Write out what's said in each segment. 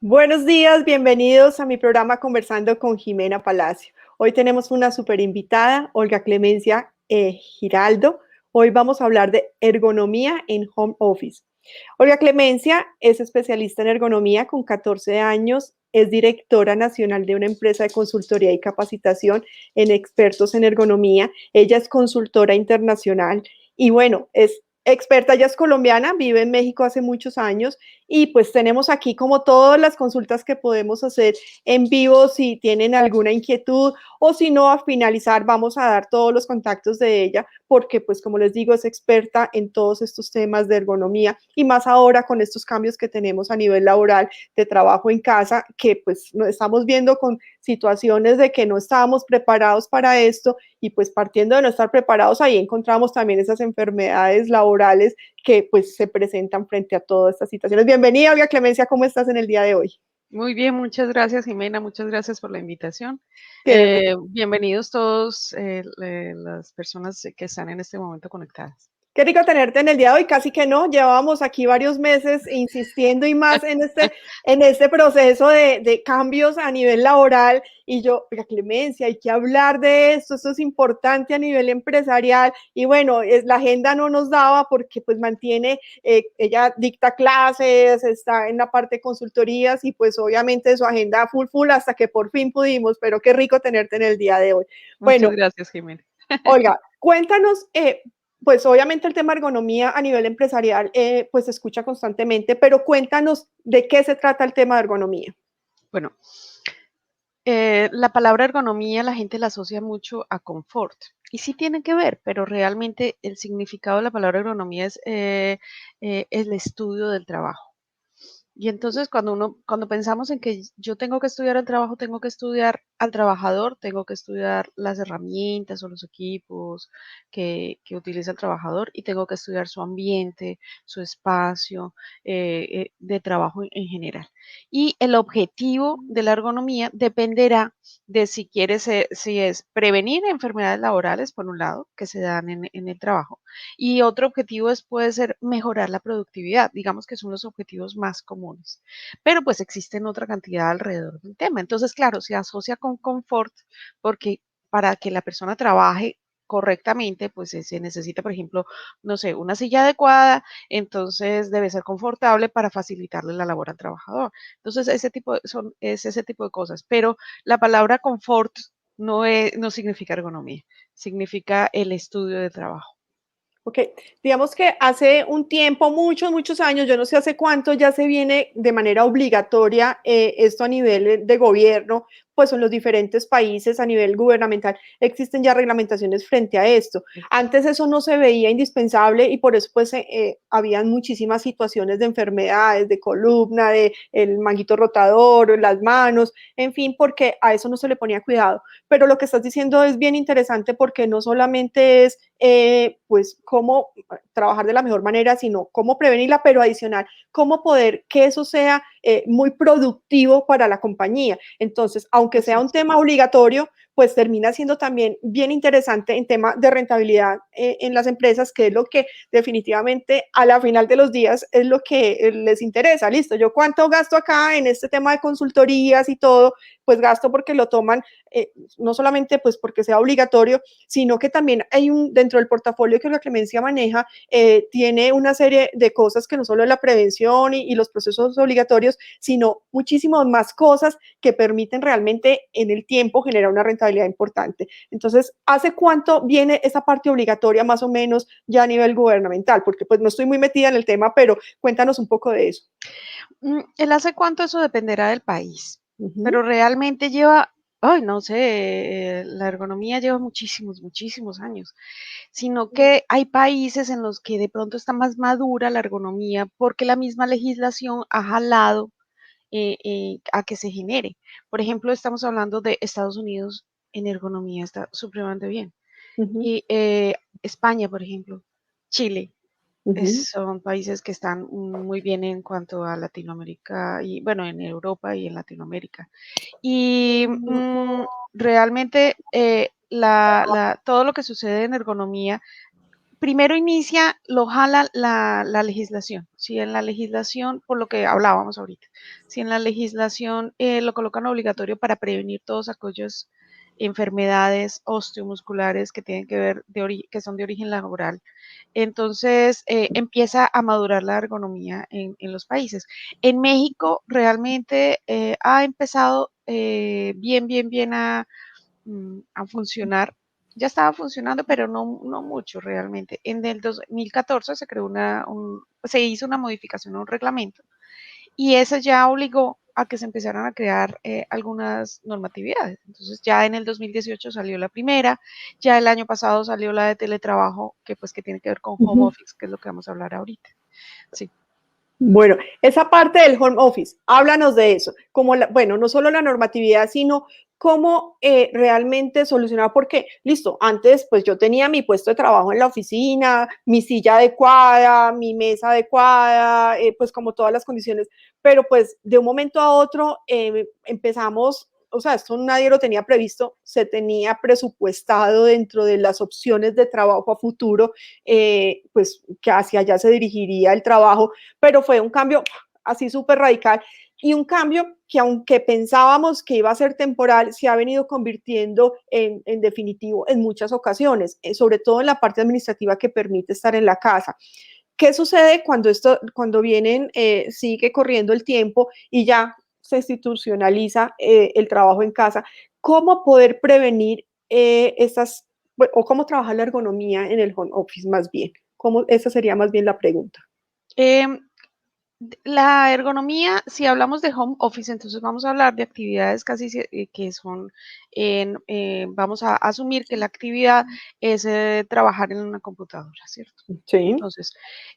Buenos días, bienvenidos a mi programa Conversando con Jimena Palacio. Hoy tenemos una super invitada, Olga Clemencia Giraldo. Hoy vamos a hablar de ergonomía en home office. Olga Clemencia es especialista en ergonomía con 14 años, es directora nacional de una empresa de consultoría y capacitación en expertos en ergonomía. Ella es consultora internacional y bueno, es experta, ella es colombiana, vive en México hace muchos años y pues tenemos aquí como todas las consultas que podemos hacer en vivo si tienen alguna inquietud o si no, a finalizar vamos a dar todos los contactos de ella porque pues como les digo es experta en todos estos temas de ergonomía y más ahora con estos cambios que tenemos a nivel laboral de trabajo en casa que pues nos estamos viendo con situaciones de que no estábamos preparados para esto y pues partiendo de no estar preparados ahí encontramos también esas enfermedades laborales que pues se presentan frente a todas estas situaciones. Bienvenida, Olga Clemencia, ¿cómo estás en el día de hoy? Muy bien, muchas gracias, Jimena, muchas gracias por la invitación. Qué, Bienvenidos todos las personas que están en este momento conectadas. Qué rico tenerte en el día de hoy, casi que no, llevábamos aquí varios meses insistiendo y más en este proceso de cambios a nivel laboral y yo, oiga, Clemencia, hay que hablar de esto es importante a nivel empresarial y bueno, la agenda no nos daba porque pues mantiene, ella dicta clases, está en la parte de consultorías y pues obviamente su agenda full hasta que por fin pudimos, pero qué rico tenerte en el día de hoy. Muchas Bueno, gracias, Jimena. Olga, cuéntanos, pues obviamente el tema ergonomía a nivel empresarial pues se escucha constantemente, pero cuéntanos de qué se trata el tema de ergonomía. Bueno, la palabra ergonomía la gente la asocia mucho a confort. Y sí tiene que ver, pero realmente el significado de la palabra ergonomía es el estudio del trabajo. Y entonces cuando pensamos en que yo tengo que estudiar el trabajo, tengo que estudiar al trabajador, tengo que estudiar las herramientas o los equipos que utiliza el trabajador y tengo que estudiar su ambiente, su espacio de trabajo en general. Y el objetivo de la ergonomía dependerá de si quieres, si es prevenir enfermedades laborales, por un lado, que se dan en el trabajo, y otro objetivo puede ser mejorar la productividad, digamos que son los objetivos más comunes, pero pues existen otra cantidad alrededor del tema. Entonces, claro, se asocia con confort porque para que la persona trabaje correctamente, pues se necesita, por ejemplo, no sé, una silla adecuada, entonces debe ser confortable para facilitarle la labor al trabajador. Entonces, es ese tipo de cosas, pero la palabra confort no significa ergonomía, significa el estudio de trabajo. Ok, digamos que hace un tiempo, muchos años, yo no sé hace cuánto, ya se viene de manera obligatoria esto a nivel de gobierno, pues en los diferentes países a nivel gubernamental existen ya reglamentaciones frente a esto. Antes eso no se veía indispensable y por eso pues habían muchísimas situaciones de enfermedades, de columna, de el manguito rotador, las manos, en fin, porque a eso no se le ponía cuidado. Pero lo que estás diciendo es bien interesante porque no solamente es pues cómo trabajar de la mejor manera, sino cómo prevenirla, pero adicional, cómo poder que eso sea muy productivo para la compañía. Entonces, aunque Así sea un es. tema obligatorio, pues termina siendo también bien interesante en tema de rentabilidad en las empresas, que es lo que definitivamente a la final de los días es lo que les interesa. Listo, yo cuánto gasto acá en este tema de consultorías y todo, pues gasto porque lo toman no solamente pues porque sea obligatorio, sino que también hay dentro del portafolio que la Clemencia maneja, tiene una serie de cosas que no solo es la prevención y los procesos obligatorios, sino muchísimas más cosas que permiten realmente en el tiempo generar una rentabilidad importante. Entonces, ¿hace cuánto viene esa parte obligatoria más o menos ya a nivel gubernamental? Porque pues no estoy muy metida en el tema, pero cuéntanos un poco de eso. ¿El hace cuánto? Eso dependerá del país, Uh -huh. pero realmente lleva, ay, no sé, la ergonomía lleva muchísimos años, sino que hay países en los que de pronto está más madura la ergonomía porque la misma legislación ha jalado a que se genere. Por ejemplo, estamos hablando de Estados Unidos, en ergonomía está supremamente bien. Uh -huh. Y España, por ejemplo, Chile. Uh -huh. Son países que están muy bien en cuanto a Latinoamérica y bueno, en Europa y en Latinoamérica. Y realmente todo lo que sucede en ergonomía, primero inicia, lo jala la legislación, Si en la legislación, por lo que hablábamos ahorita, si en la legislación lo colocan obligatorio para prevenir todos aquellos enfermedades osteomusculares que tienen que ver que son de origen laboral, entonces empieza a madurar la ergonomía en los países. En México realmente ha empezado bien a funcionar. Ya estaba funcionando, pero no mucho realmente. En el 2014 se creó se hizo una modificación a un reglamento y eso ya obligó a que se empezaran a crear algunas normatividades. Entonces ya en el 2018 salió la primera, ya el año pasado salió la de teletrabajo, que pues que tiene que ver con home Ujú. office, que es lo que vamos a hablar ahorita. Sí. Bueno, esa parte del home office, háblanos de eso, como bueno, no solo la normatividad, sino cómo realmente solucionar, porque, listo, antes pues yo tenía mi puesto de trabajo en la oficina, mi silla adecuada, mi mesa adecuada, pues como todas las condiciones, pero pues de un momento a otro empezamos, o sea, esto nadie lo tenía previsto, se tenía presupuestado dentro de las opciones de trabajo a futuro, pues que hacia allá se dirigiría el trabajo, pero fue un cambio así súper radical y un cambio que aunque pensábamos que iba a ser temporal, se ha venido convirtiendo en definitivo en muchas ocasiones, sobre todo en la parte administrativa que permite estar en la casa. ¿Qué sucede cuando vienen, sigue corriendo el tiempo y ya se institucionaliza el trabajo en casa? ¿Cómo poder prevenir estas, o cómo trabajar la ergonomía en el home office más bien? Esa sería más bien la pregunta. Eh, La ergonomía, si hablamos de home office, entonces vamos a hablar de actividades que son, vamos a asumir que la actividad es trabajar en una computadora, ¿cierto? Sí. Entonces,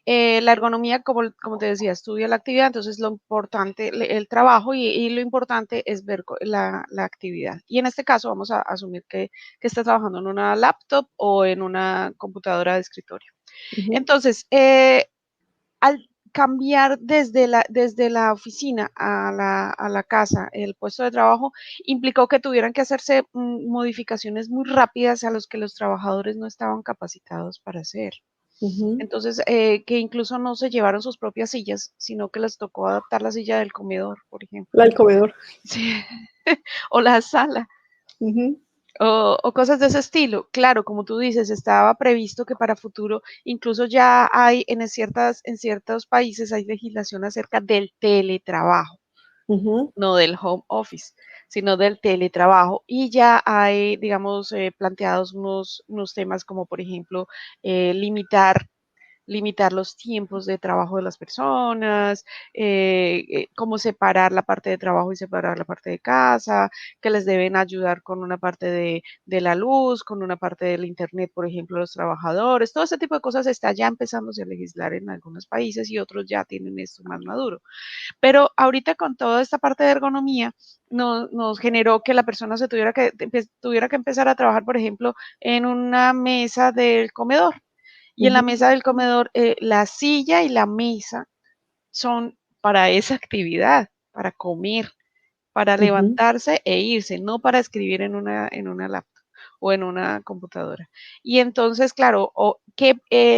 la ergonomía, como te decía, estudia la actividad, entonces lo importante, el trabajo y lo importante es ver la actividad. Y en este caso vamos a asumir que está trabajando en una laptop o en una computadora de escritorio. Uh -huh. Entonces, al cambiar desde la oficina a la casa, el puesto de trabajo, implicó que tuvieran que hacerse modificaciones muy rápidas a los que los trabajadores no estaban capacitados para hacer. Uh -huh. Entonces, que incluso no se llevaron sus propias sillas, sino que les tocó adaptar la silla del comedor, por ejemplo. La del comedor. Sí. O la sala. Uh -huh. O cosas de ese estilo. Claro, como tú dices, estaba previsto que para futuro, incluso ya hay en ciertos países hay legislación acerca del teletrabajo, Uh -huh. no del home office, sino del teletrabajo. Y ya hay, digamos, planteados unos temas como, por ejemplo, limitar los tiempos de trabajo de las personas, cómo separar la parte de trabajo y separar la parte de casa, que les deben ayudar con una parte de la luz, con una parte del internet, por ejemplo, los trabajadores, todo ese tipo de cosas está ya empezándose a legislar en algunos países y otros ya tienen esto más maduro. Pero ahorita con toda esta parte de ergonomía, nos generó que la persona tuviera que empezar a trabajar, por ejemplo, en una mesa del comedor y Uh en la -huh. mesa del comedor, la silla y la mesa son para esa actividad, para comer, para Uh -huh. levantarse e irse, no para escribir en una laptop o en una computadora. Y entonces, claro, que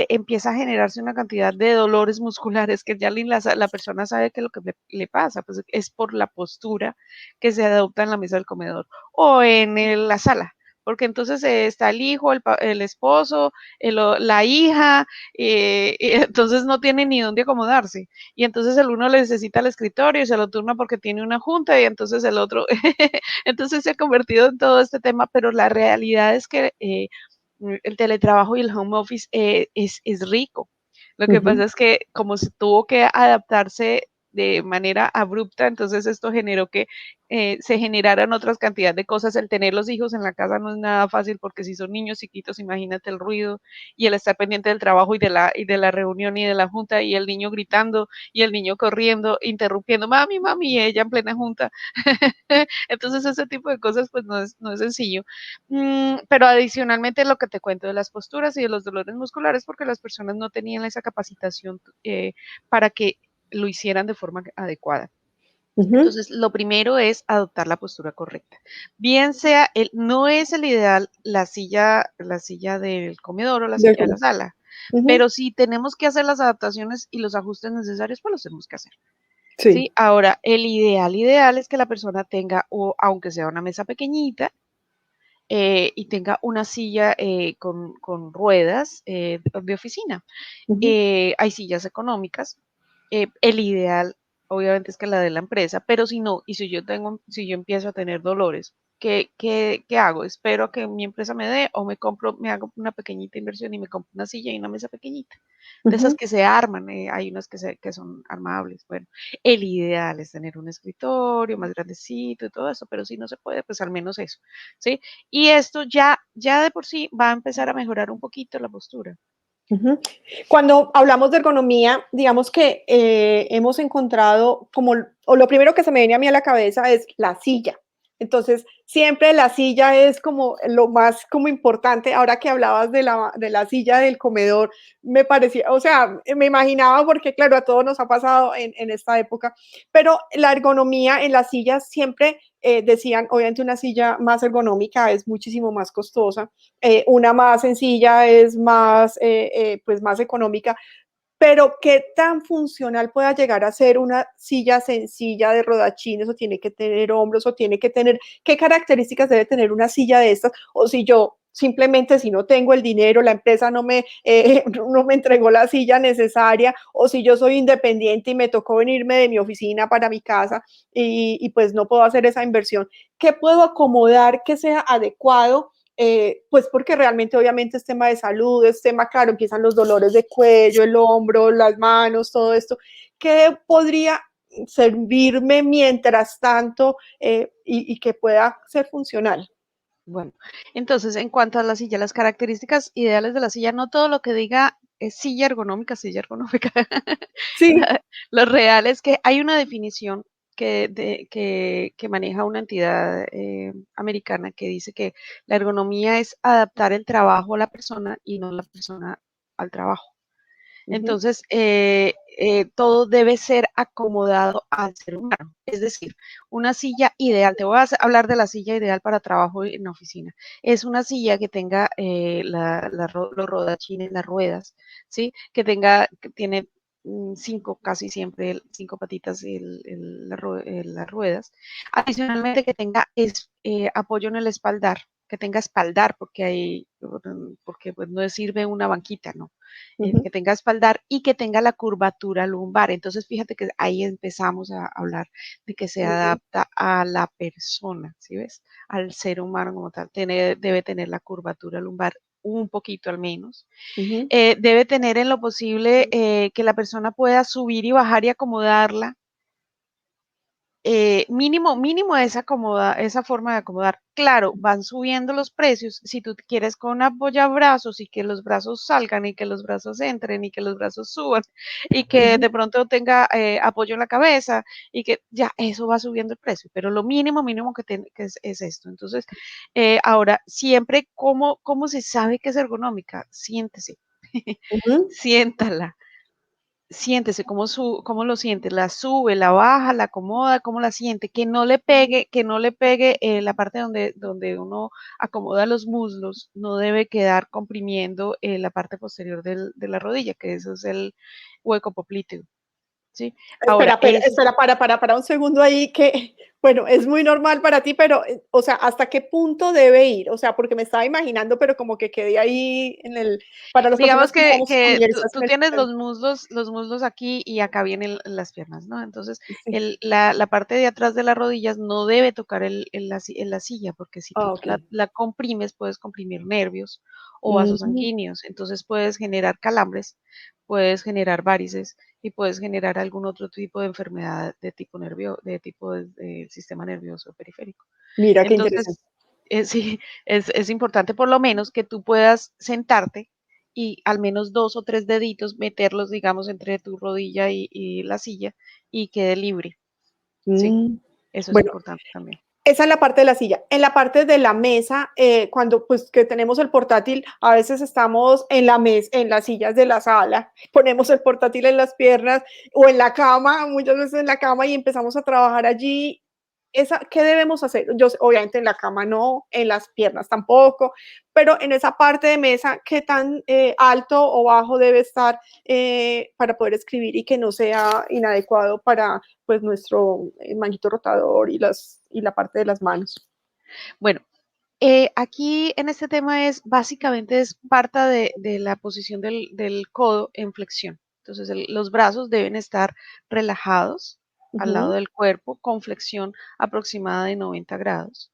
empieza a generarse una cantidad de dolores musculares que ya la persona sabe que lo que le pasa, pues es por la postura que se adopta en la mesa del comedor o en la sala. Porque entonces está el hijo, el esposo, la hija, entonces no tiene ni dónde acomodarse. Y entonces el uno le necesita el escritorio y se lo turna porque tiene una junta y entonces el otro, entonces se ha convertido en todo este tema, pero la realidad es que el teletrabajo y el home office es rico. Lo Uh que -huh. pasa es que como se tuvo que adaptarse de manera abrupta, entonces esto generó que se generaran otras cantidades de cosas. El tener los hijos en la casa no es nada fácil porque si son niños chiquitos, imagínate el ruido y el estar pendiente del trabajo y de la reunión y de la junta y el niño gritando y el niño corriendo, interrumpiendo, mami, mami, y ella en plena junta. Entonces ese tipo de cosas pues no es sencillo. Pero adicionalmente lo que te cuento de las posturas y de los dolores musculares porque las personas no tenían esa capacitación para que lo hicieran de forma adecuada. Uh -huh. Entonces, lo primero es adoptar la postura correcta. Bien sea, no es el ideal la silla del comedor o la Del silla de la comedor. sala. Ujú. pero si tenemos que hacer las adaptaciones y los ajustes necesarios, pues los tenemos que hacer. Sí. ¿Sí? Ahora, el ideal es que la persona tenga, o aunque sea una mesa pequeñita, y tenga una silla con ruedas de oficina. Ujú, Hay sillas económicas. El ideal, obviamente, es que la de la empresa, pero si no, y si yo empiezo a tener dolores, ¿qué hago? ¿Espero a que mi empresa me dé o me hago una pequeñita inversión y me compro una silla y una mesa pequeñita? De esas ujú, que se arman, hay unas que son armables. Bueno, el ideal es tener un escritorio más grandecito y todo eso, pero si no se puede, pues al menos eso, ¿sí? Y esto ya de por sí va a empezar a mejorar un poquito la postura. ujú. Cuando hablamos de ergonomía, digamos que hemos encontrado como, o lo primero que se me viene a mí a la cabeza es la silla. Entonces, siempre la silla es como lo más como importante. Ahora que hablabas de la silla del comedor, me parecía, o sea, me imaginaba porque claro, a todos nos ha pasado en esta época, pero la ergonomía en las sillas siempre decían, obviamente una silla más ergonómica es muchísimo más costosa, una más sencilla es más, pues más económica, pero qué tan funcional pueda llegar a ser una silla sencilla de rodachines, o tiene que tener hombros, o tiene que tener, qué características debe tener una silla de estas, o si yo simplemente si no tengo el dinero, la empresa no me entregó la silla necesaria, o si yo soy independiente y me tocó venirme de mi oficina para mi casa y pues no puedo hacer esa inversión, ¿qué puedo acomodar que sea adecuado? Pues porque realmente obviamente es tema de salud, es tema, claro, empiezan los dolores de cuello, el hombro, las manos, todo esto. ¿Qué podría servirme mientras tanto y que pueda ser funcional? Bueno, entonces, en cuanto a la silla, las características ideales de la silla, no todo lo que diga es silla ergonómica. Sí. Lo real es que hay una definición que maneja una entidad americana que dice que la ergonomía es adaptar el trabajo a la persona y no la persona al trabajo. Ujú, Entonces, todo debe ser acomodado al ser humano. Es decir, una silla ideal, te voy a hablar de la silla ideal para trabajo en la oficina. Es una silla que tenga los rodachines, las ruedas, ¿sí? Que tiene cinco, casi siempre, cinco patitas las ruedas. Adicionalmente, que tenga apoyo en el espaldar, que tenga espaldar, porque pues no sirve una banquita, ¿no? ujú, Que tenga espaldar y que tenga la curvatura lumbar. Entonces, fíjate que ahí empezamos a hablar de que se ujú, adapta a la persona, ¿sí ves? Al ser humano como tal. Debe tener la curvatura lumbar un poquito al menos. ujú, Debe tener en lo posible que la persona pueda subir y bajar y acomodarla mínimo esa forma de acomodar. Claro, van subiendo los precios. Si tú quieres con apoyabrazos y que los brazos salgan y que los brazos entren y que los brazos suban y que ujú, de pronto tenga apoyo en la cabeza y que ya eso va subiendo el precio, pero lo mínimo que es esto. Entonces, ahora, siempre, ¿cómo se sabe que es ergonómica? Siéntese, ujú, siéntala. Siéntese, cómo lo siente, la sube, la baja, la acomoda, cómo la siente, que no le pegue la parte donde uno acomoda los muslos, no debe quedar comprimiendo la parte posterior de la rodilla, que eso es el hueco popliteo, ¿sí? Ahora, eso Espera, para un segundo ahí que, bueno, es muy normal para ti, pero, o sea, ¿hasta qué punto debe ir? O sea, porque me estaba imaginando, pero como que quedé ahí en el, para las personas digamos que estamos que familiarizadas tú con el tienes tema. los muslos aquí y acá vienen las piernas, ¿no? Entonces, Sí. la parte de atrás de las rodillas no debe tocar la silla, porque si tú Ah, ok. la comprimes, puedes comprimir nervios o vasos Ujú, sanguíneos. Entonces, puedes generar calambres, puedes generar varices y puedes generar algún otro tipo de enfermedad de tipo de sistema nervioso periférico. mira qué interesante. Entonces, sí, es importante por lo menos que tú puedas sentarte y al menos 2 o 3 deditos meterlos, digamos, entre tu rodilla y la silla y quede libre, ¿sí? Mm, Eso es bueno, importante también. esa es la parte de la silla. En la parte de la mesa, cuando pues que tenemos el portátil, a veces estamos en la mesa, en las sillas de la sala, ponemos el portátil en las piernas o en la cama, muchas veces en la cama y empezamos a trabajar allí. ¿qué debemos hacer? Yo, obviamente en la cama no, en las piernas tampoco, pero en esa parte de mesa, ¿qué tan alto o bajo debe estar para poder escribir y que no sea inadecuado para pues nuestro manguito rotador y la parte de las manos? Bueno, aquí en este tema es básicamente es parte de la posición del codo en flexión. Entonces los brazos deben estar relajados al lado Ujú. del cuerpo con flexión aproximada de 90 grados.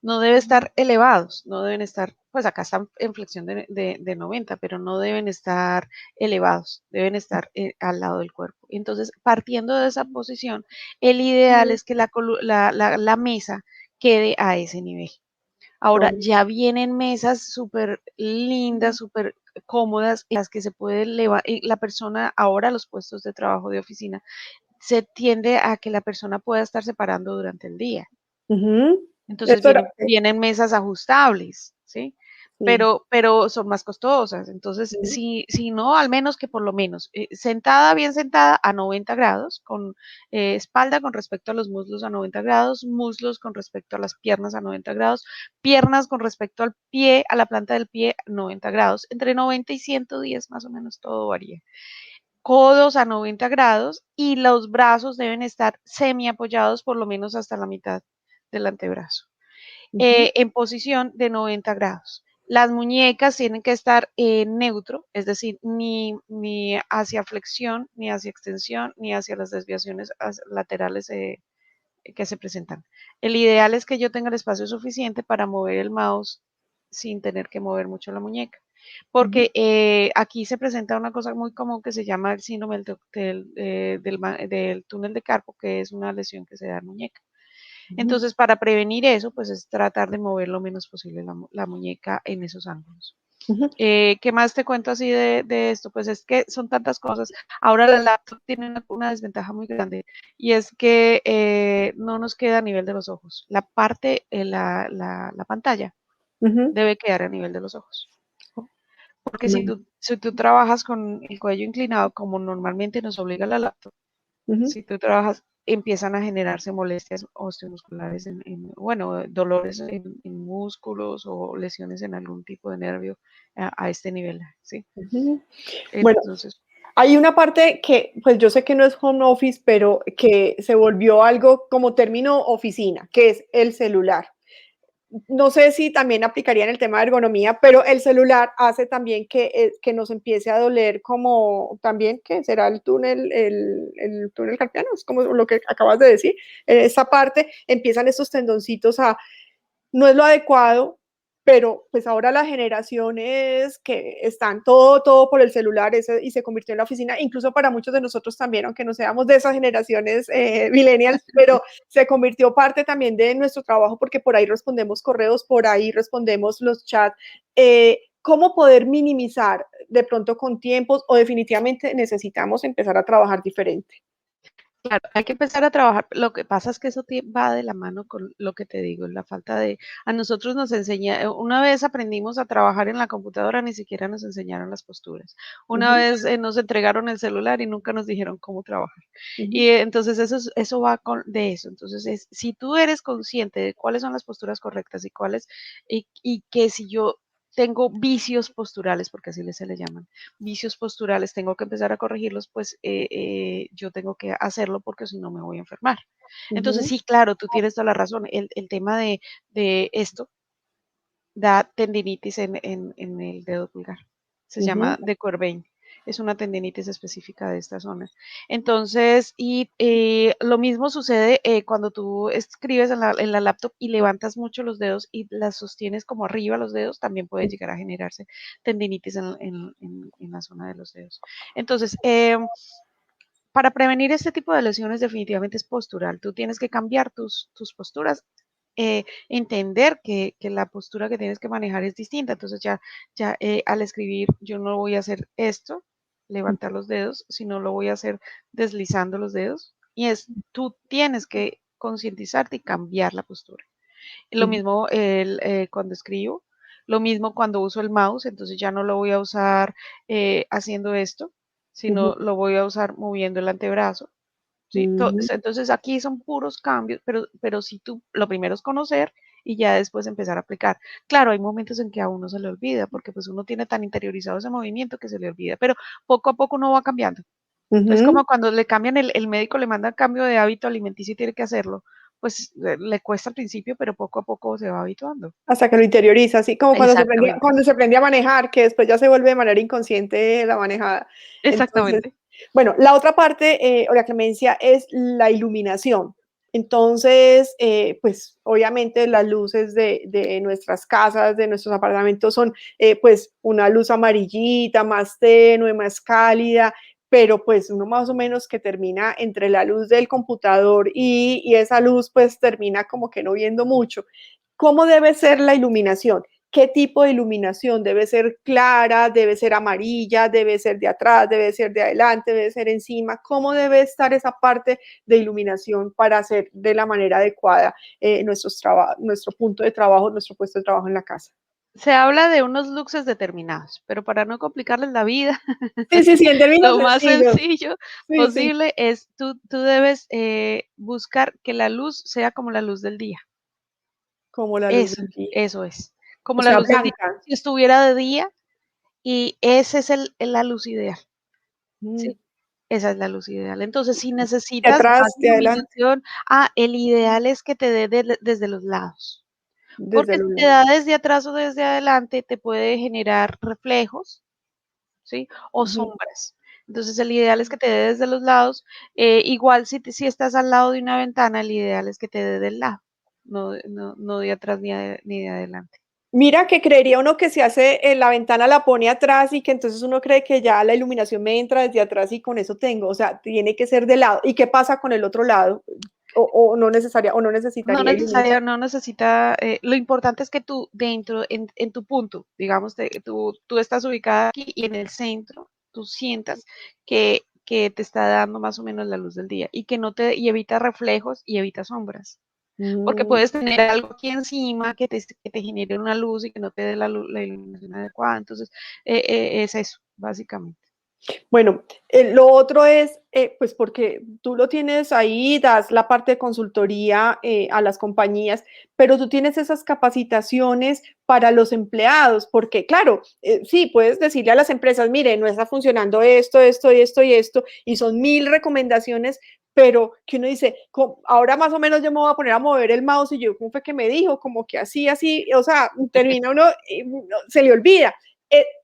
No deben estar elevados, no deben estar, pues acá están en flexión de 90, pero no deben estar elevados, deben estar al lado del cuerpo. Entonces, partiendo de esa posición, el ideal es que la mesa quede a ese nivel. Ahora, Oh. ya vienen mesas súper lindas, súper cómodas, en las que se puede elevar, la persona, ahora los puestos de trabajo de oficina, se tiende a que la persona pueda estar separando durante el día. Ujú. Entonces Esto era, vienen mesas ajustables, ¿sí? sí. Pero son más costosas. Entonces, Ujú. si no, al menos que por lo menos sentada, bien sentada a 90 grados, con espalda con respecto a los muslos a 90 grados, muslos con respecto a las piernas a 90 grados, piernas con respecto al pie, a la planta del pie 90 grados, entre 90 y 110 más o menos todo varía. Codos a 90 grados y los brazos deben estar semi apoyados por lo menos hasta la mitad del antebrazo, Ujú. en posición de 90 grados. Las muñecas tienen que estar en neutro, es decir, ni hacia flexión, ni hacia extensión, ni hacia las desviaciones laterales que se presentan. El ideal es que yo tenga el espacio suficiente para mover el mouse sin tener que mover mucho la muñeca, Ujú. porque aquí se presenta una cosa muy común que se llama el síndrome del túnel de carpo, que es una lesión que se da en muñeca. Ujú. Entonces, para prevenir eso, pues es tratar de mover lo menos posible la muñeca en esos ángulos. Ujú. ¿Qué más te cuento así de esto? Pues es que son tantas cosas. Ahora la laptop tiene una desventaja muy grande y es que no nos queda a nivel de los ojos. La parte, la pantalla Ujú. debe quedar a nivel de los ojos. Porque Bueno. si tú trabajas con el cuello inclinado, como normalmente nos obliga la laptop, Ujú. si tú trabajas, empiezan a generarse molestias osteomusculares, bueno, dolores en músculos o lesiones en algún tipo de nervio a este nivel, ¿sí? Ujú. Bueno, Entonces, hay una parte que, pues yo sé que no es home office, pero que se volvió algo como término oficina, que es el celular. No sé si también aplicaría en el tema de ergonomía, pero el celular hace también que nos empiece a doler como también que será el túnel carpiano, es como lo que acabas de decir. En esa parte empiezan estos tendoncitos a, no es lo adecuado, pero pues ahora las generaciones que están todo por el celular y se convirtió en la oficina, incluso para muchos de nosotros también, aunque no seamos de esas generaciones millennials, pero se convirtió parte también de nuestro trabajo porque por ahí respondemos correos, por ahí respondemos los chats. ¿Cómo poder minimizar de pronto con tiempos o definitivamente necesitamos empezar a trabajar diferente? claro, hay que empezar a trabajar. Lo que pasa es que eso va de la mano con lo que te digo, la falta de, a nosotros nos enseña, una vez aprendimos a trabajar en la computadora, ni siquiera nos enseñaron las posturas. Uh Una -huh, vez nos entregaron el celular y nunca nos dijeron cómo trabajar. uh -huh, Y entonces eso va de eso. Entonces, si tú eres consciente de cuáles son las posturas correctas y cuáles, y que si yo tengo vicios posturales, porque así se le llaman, vicios posturales, tengo que empezar a corregirlos, pues yo tengo que hacerlo porque si no me voy a enfermar. uh Entonces, -huh, sí, claro, tú tienes toda la razón. El tema de esto da tendinitis en el dedo pulgar. Se uh -huh, llama de Courbain. Es una tendinitis específica de esta zona. Entonces, y lo mismo sucede cuando tú escribes en la laptop y levantas mucho los dedos y las sostienes como arriba los dedos, también puede llegar a generarse tendinitis en la zona de los dedos. Entonces, para prevenir este tipo de lesiones definitivamente es postural. Tú tienes que cambiar tus posturas, entender que la postura que tienes que manejar es distinta. Entonces ya al escribir yo no voy a hacer esto, levantar los dedos, sino lo voy a hacer deslizando los dedos. Y tú tienes que concientizarte y cambiar la postura. Lo mismo cuando escribo, lo mismo cuando uso el mouse, entonces ya no lo voy a usar haciendo esto, uh -huh, sino lo voy a usar moviendo el antebrazo, ¿sí? Entonces aquí son puros cambios, pero si tú, lo primero es conocer y ya después empezar a aplicar. Claro, hay momentos en que a uno se le olvida, porque pues uno tiene tan interiorizado ese movimiento que se le olvida, pero poco a poco uno va cambiando. Es Ujú. como cuando le cambian, el médico le manda cambio de hábito alimenticio y tiene que hacerlo, pues le cuesta al principio, pero poco a poco se va habituando. Hasta que lo interioriza, así como Exactamente, cuando se aprende a manejar, que después ya se vuelve de manera inconsciente la manejada. Entonces, exactamente. bueno, la otra parte, o la Clemencia, es la iluminación. Entonces, pues obviamente las luces de nuestras casas, de nuestros apartamentos son pues una luz amarillita, más tenue, más cálida, pero pues uno más o menos que termina entre la luz del computador y esa luz pues termina como que no viendo mucho. ¿Cómo debe ser la iluminación? ¿Qué tipo de iluminación? ¿Debe ser clara? ¿Debe ser amarilla? ¿Debe ser de atrás? ¿Debe ser de adelante? ¿Debe ser encima? ¿Cómo debe estar esa parte de iluminación para hacer de la manera adecuada nuestro punto de trabajo, nuestro puesto de trabajo en la casa? Se habla de unos luxes determinados, pero para no complicarles la vida, Sí, sí, sí, en términos lo más sencillos. sencillo Sí, sí, posible es tú debes buscar que la luz sea como la luz del día. como la luz del día. Eso es. O Como la sea, luz del día, blanca. si estuviera de día, y ese es la luz ideal, Mm. ¿sí? Esa es la luz ideal. Entonces, si De necesitas más atrás, de adelante, iluminación, el ideal es que te dé desde los lados, desde porque el si te da desde atrás o desde adelante, te puede generar reflejos, ¿sí? O Ujú. sombras. Entonces, el ideal es que te dé desde los lados. Igual si estás al lado de una ventana, el ideal es que te dé del lado, no de atrás ni de adelante. Mira que creería uno que se hace, la ventana la pone atrás y que entonces uno cree que ya la iluminación me entra desde atrás y con eso tengo, o sea, tiene que ser de lado. ¿Y qué pasa con el otro lado? O no necesaria, o no necesitaría iluminación. No necesita, lo importante es que tú dentro, en tu punto, digamos, tú estás ubicada aquí y en el centro, tú sientas que te está dando más o menos la luz del día y que no te, y evita reflejos y evita sombras. Porque Mm. puedes tener algo aquí encima que te genere una luz y que no te dé la iluminación adecuada. Entonces, es eso, básicamente. Bueno, lo otro es, pues porque tú lo tienes ahí, das la parte de consultoría a las compañías, pero tú tienes esas capacitaciones para los empleados, porque claro, sí, puedes decirle a las empresas, mire, no está funcionando esto, esto y esto y esto, y son 1000 recomendaciones, pero que uno dice, ahora más o menos yo me voy a poner a mover el mouse y yo, ¿cómo fue que me dijo? Como que así, así, o sea, termina uno, se le olvida.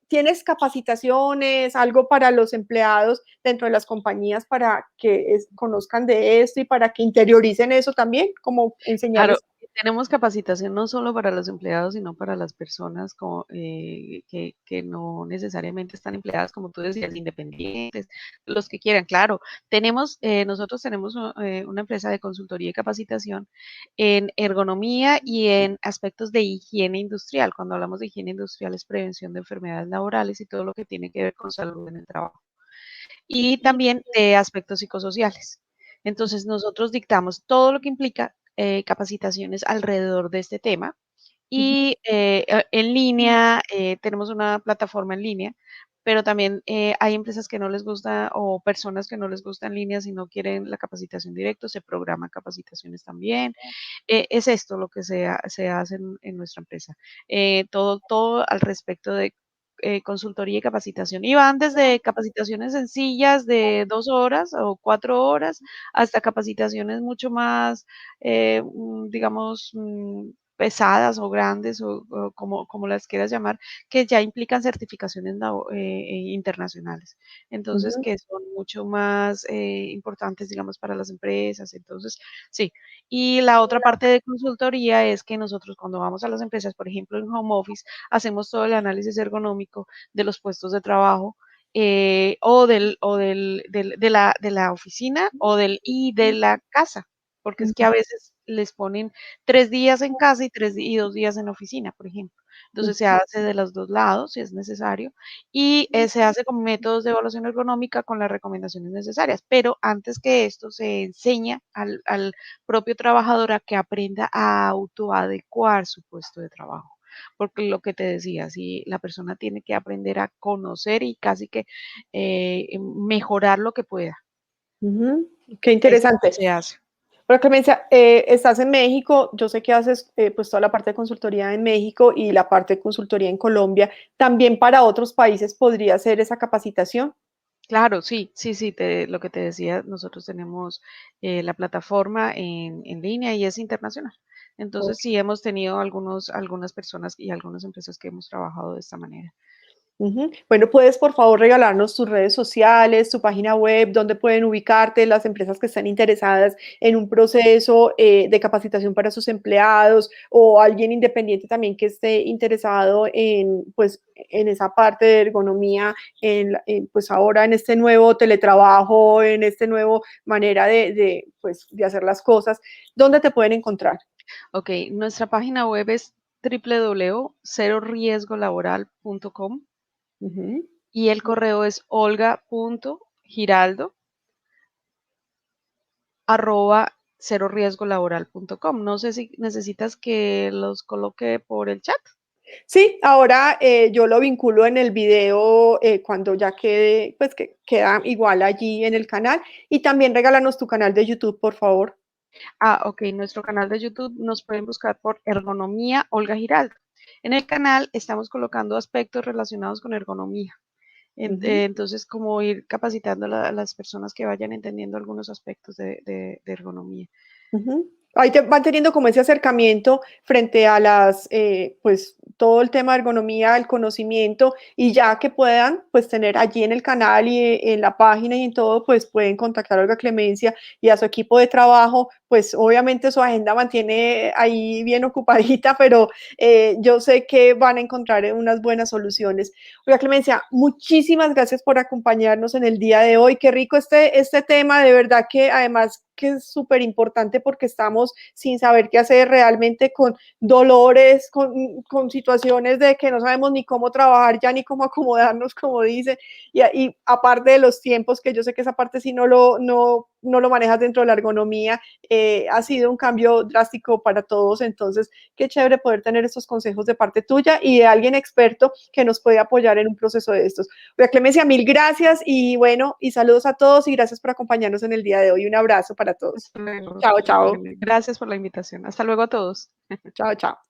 ¿Tienes capacitaciones, algo para los empleados dentro de las compañías para que conozcan de esto y para que interioricen eso también, como Claro, enseñarles? tenemos capacitación no solo para los empleados, sino para las personas que no necesariamente están empleadas, como tú decías, independientes, los que quieran. Claro, nosotros tenemos una empresa de consultoría y capacitación en ergonomía y en aspectos de higiene industrial. Cuando hablamos de higiene industrial es prevención de enfermedades laborales y todo lo que tiene que ver con salud en el trabajo. Y también de aspectos psicosociales. Entonces, nosotros dictamos todo lo que implica capacitaciones alrededor de este tema y en línea, tenemos una plataforma en línea, pero también hay empresas que no les gusta o personas que no les gusta en línea si no quieren la capacitación directo, se programa capacitaciones también. Es esto lo que se hace en nuestra empresa. Todo al respecto de consultoría y capacitación. Y van desde capacitaciones sencillas de 2 horas o 4 horas hasta capacitaciones mucho más, digamos, pesadas o grandes o como las quieras llamar, que ya implican certificaciones internacionales. Entonces, Ujú. que son mucho más importantes, digamos, para las empresas. Entonces, sí. Y la otra parte de consultoría es que nosotros cuando vamos a las empresas, por ejemplo, en home office, hacemos todo el análisis ergonómico de los puestos de trabajo de la oficina y de la casa, porque es que a veces les ponen 3 días en casa y 2 días en oficina, por ejemplo. Entonces se hace de los dos lados si es necesario y se hace con métodos de evaluación ergonómica con las recomendaciones necesarias, pero antes que esto se enseña al propio trabajador a que aprenda a autoadecuar su puesto de trabajo. Porque lo que te decía, si la persona tiene que aprender a conocer y casi que mejorar lo que pueda. Ujú. Qué Es interesante. se hace. Pero Clemencia, estás en México, yo sé que haces pues toda la parte de consultoría en México y la parte de consultoría en Colombia. ¿También para otros países podría ser esa capacitación? Claro, sí, sí, sí, lo que te decía, nosotros tenemos la plataforma en línea y es internacional. Entonces, Ok. sí, hemos tenido algunas personas y algunas empresas que hemos trabajado de esta manera. Ujú. Bueno, puedes por favor regalarnos tus redes sociales, tu página web, donde pueden ubicarte las empresas que están interesadas en un proceso de capacitación para sus empleados o alguien independiente también que esté interesado en, pues, en esa parte de ergonomía, pues ahora en este nuevo teletrabajo, en este nuevo manera pues, de hacer las cosas, ¿dónde te pueden encontrar? Ok, nuestra página web es www.ceroriesgolaboral.com Ujú. y el correo es olga.giraldo@ceroriesgolaboral.com. No sé si necesitas que los coloque por el chat. Sí, ahora yo lo vinculo en el video cuando ya quede, pues que queda igual allí en el canal. Y también regálanos tu canal de YouTube, por favor. Ah, ok, nuestro canal de YouTube nos pueden buscar por Ergonomía Olga Giraldo. En el canal estamos colocando aspectos relacionados con ergonomía. Ujú. Entonces, como ir capacitando a las personas que vayan entendiendo algunos aspectos de ergonomía. Ujú. Ahí te van teniendo como ese acercamiento frente a pues todo el tema de ergonomía, el conocimiento, y ya que puedan, pues tener allí en el canal y en la página y en todo, pues pueden contactar a Olga Clemencia y a su equipo de trabajo, pues obviamente su agenda mantiene ahí bien ocupadita, pero yo sé que van a encontrar unas buenas soluciones. Olga Clemencia, muchísimas gracias por acompañarnos en el día de hoy. Qué rico este tema, de verdad que además que es súper importante porque estamos sin saber qué hacer realmente con dolores, con situaciones de que no sabemos ni cómo trabajar ya ni cómo acomodarnos, como dice, y aparte de los tiempos, que yo sé que esa parte sí no lo manejas dentro de la ergonomía, ha sido un cambio drástico para todos, entonces qué chévere poder tener estos consejos de parte tuya y de alguien experto que nos puede apoyar en un proceso de estos. Oiga, Clemencia, mil gracias y bueno, y saludos a todos y gracias por acompañarnos en el día de hoy. Un abrazo para todos. Hasta luego, Chao, chao. Gracias por la invitación. Hasta luego a todos. Chao, chao.